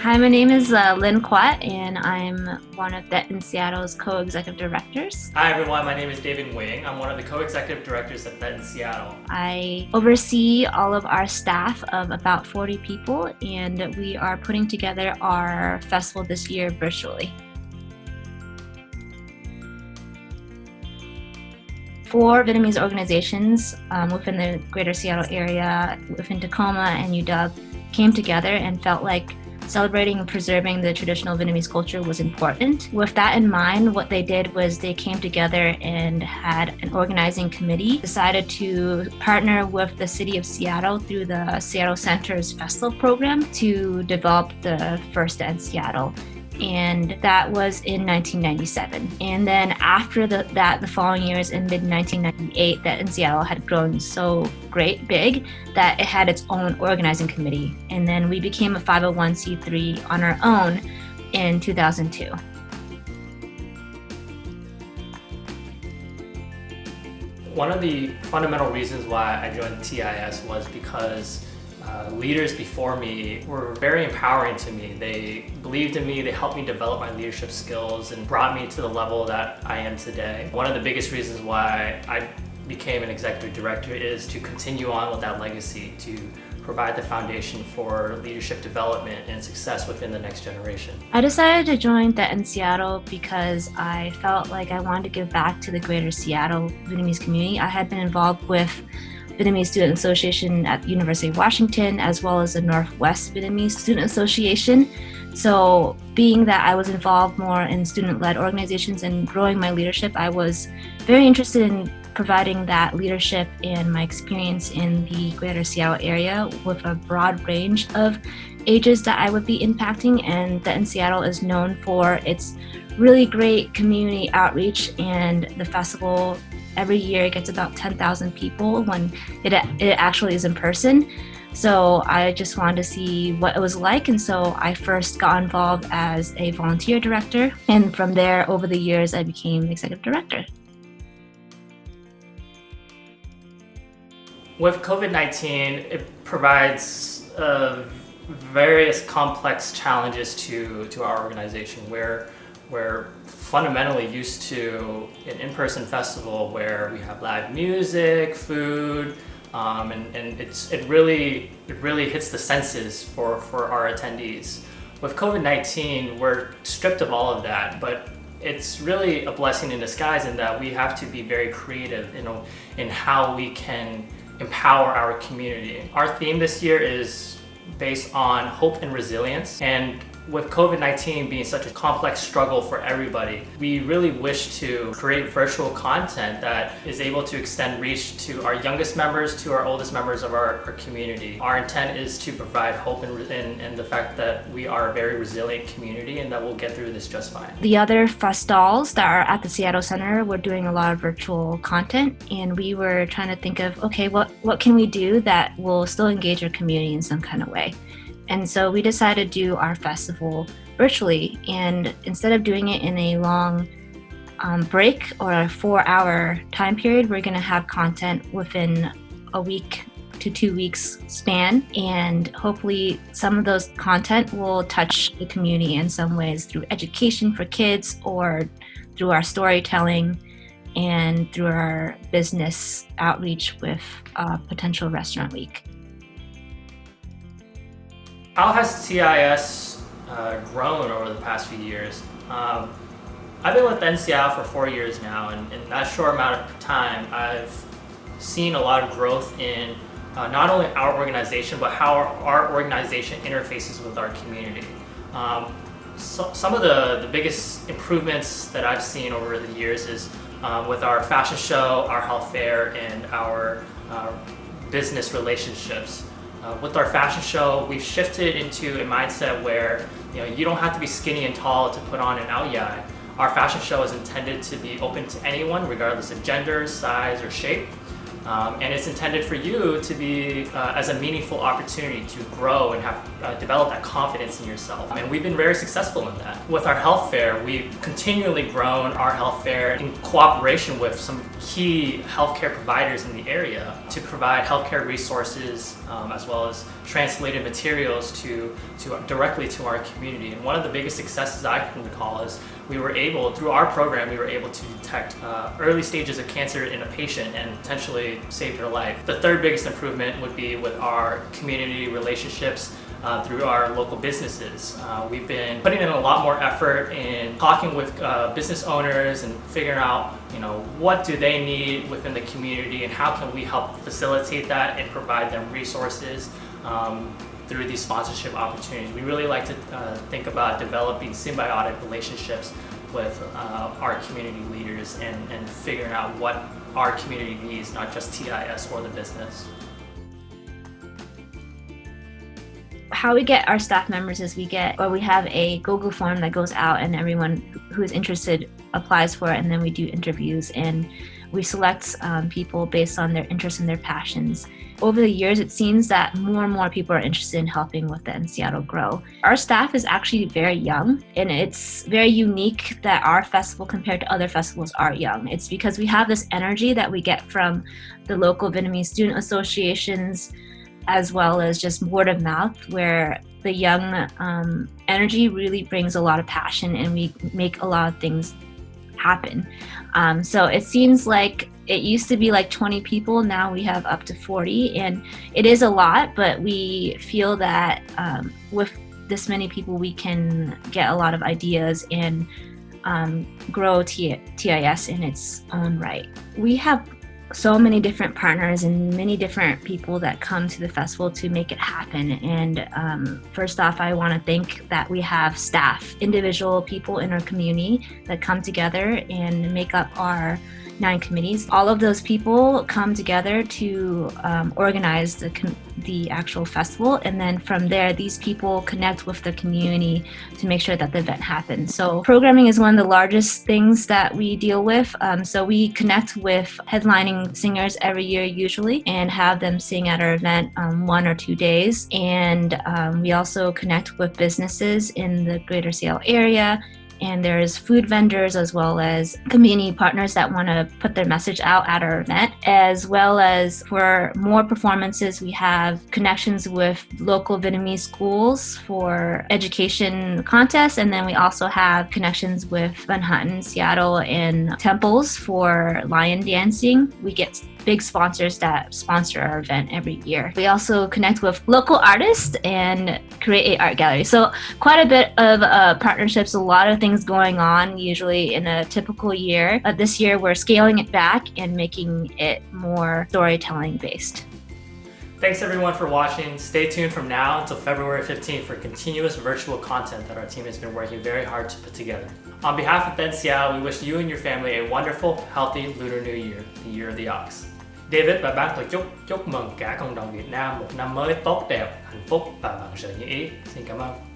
Hi, my name is Lynn Quat, and I'm one of Det in Seattle's co-executive directors. Hi everyone, my name is David Wing. I'm one of the co-executive directors at Det in Seattle. I oversee all of our staff of about 40 people, and we are putting together our festival this year virtually. Four Vietnamese organizations within the greater Seattle area, within Tacoma and UW, came together and felt like celebrating and preserving the traditional Vietnamese culture was important. With that in mind, what they did was they came together and had an organizing committee, decided to partner with the city of Seattle through the Seattle Center's festival program to develop the first in Seattle. And that was in 1997. And then after the following years, in mid-1998, Det in Seattle had grown so big that it had its own organizing committee. And then we became a 501c3 on our own in 2002. One of the fundamental reasons why I joined TIS was because leaders before me were very empowering to me. They believed in me, they helped me develop my leadership skills and brought me to the level that I am today. One of the biggest reasons why I became an executive director is to continue on with that legacy, to provide the foundation for leadership development and success within the next generation. I decided to join Det in Seattle because I felt like I wanted to give back to the greater Seattle Vietnamese community. I had been involved with Vietnamese Student Association at the University of Washington, as well as the Northwest Vietnamese Student Association. So being that I was involved more in student-led organizations and growing my leadership, I was very interested in providing that leadership and my experience in the greater Seattle area with a broad range of ages that I would be impacting. And Det in Seattle is known for its really great community outreach, and the festival every year it gets about 10,000 people when it actually is in person. So I just wanted to see what it was like, and so I first got involved as a volunteer director, and from there over the years I became executive director. With COVID-19, it provides various complex challenges to our organization. We're fundamentally used to an in-person festival where we have live music, food, and it really hits the senses for our attendees. With COVID-19, we're stripped of all of that, but it's really a blessing in disguise in that we have to be very creative, in how we can empower our community. Our theme this year is based on hope and resilience, and with COVID-19 being such a complex struggle for everybody, we really wish to create virtual content that is able to extend reach to our youngest members, to our oldest members of our community. Our intent is to provide hope and the fact that we are a very resilient community and that we'll get through this just fine. The other festivals that are at the Seattle Center were doing a lot of virtual content, and we were trying to think of, okay, what can we do that will still engage our community in some kind of way? And so we decided to do our festival virtually, and instead of doing it in a long break or a 4-hour time period, we're going to have content within a week to 2 weeks span, and hopefully some of those content will touch the community in some ways through education for kids, or through our storytelling, and through our business outreach with Potential Restaurant Week. How has TIS grown over the past few years? I've been with Det in Seattle for 4 years now, and in that short amount of time, I've seen a lot of growth in not only our organization, but how our organization interfaces with our community. Some of the biggest improvements that I've seen over the years is with our fashion show, our health fair, and our business relationships. With our fashion show, we've shifted into a mindset where you don't have to be skinny and tall to put on an ao dai. Our fashion show is intended to be open to anyone, regardless of gender, size, or shape. And it's intended for you to be as a meaningful opportunity to grow and have develop that confidence in yourself. And we've been very successful in that. With our health fair, we've continually grown our health fair in cooperation with some key healthcare providers in the area to provide healthcare resources as well as translated materials directly to our community. And one of the biggest successes I can recall is through our program, we were able to detect early stages of cancer in a patient and potentially save their life. The third biggest improvement would be with our community relationships through our local businesses. We've been putting in a lot more effort in talking with business owners and figuring out, what do they need within the community and how can we help facilitate that and provide them resources through these sponsorship opportunities. We really like to think about developing symbiotic relationships with our community leaders and figuring out what our community needs, not just TIS or the business. How we get our staff members is we have a Google form that goes out and everyone who is interested applies for it, and then we do interviews and we select people based on their interests and their passions. Over the years, it seems that more and more people are interested in helping with the Seattle Grow. Our staff is actually very young, and it's very unique that our festival compared to other festivals are young. It's because we have this energy that we get from the local Vietnamese student associations, as well as just word of mouth, where the young energy really brings a lot of passion and we make a lot of things happen. So it seems like it used to be like 20 people, now we have up to 40, and it is a lot, but we feel that with this many people we can get a lot of ideas and grow TIS in its own right. We have so many different partners and many different people that come to the festival to make it happen. And first off, I want to thank that we have staff, individual people in our community that come together and make up our 9 committees. All of those people come together to organize the actual festival, and then from there these people connect with the community to make sure that the event happens. So programming is one of the largest things that we deal with. So we connect with headlining singers every year usually and have them sing at our event 1 or 2 days. And we also connect with businesses in the greater Seattle area. And there's food vendors as well as community partners that want to put their message out at our event. As well as for more performances, we have connections with local Vietnamese schools for education contests. And then we also have connections with Manhattan, Seattle, and temples for lion dancing. We get big sponsors that sponsor our event every year. We also connect with local artists and create an art gallery. So quite a bit of partnerships, a lot of things going on usually in a typical year. But this year we're scaling it back and making it more storytelling based. Thanks everyone for watching. Stay tuned from now until February 15th for continuous virtual content that our team has been working very hard to put together. On behalf of Then Seattle, we wish you and your family a wonderful, healthy Lunar New Year, the Year of the Ox. David và ban tổ chức chúc mừng cả cộng đồng Việt Nam một năm mới tốt đẹp, hạnh phúc và vạn sự như ý. Xin cảm ơn.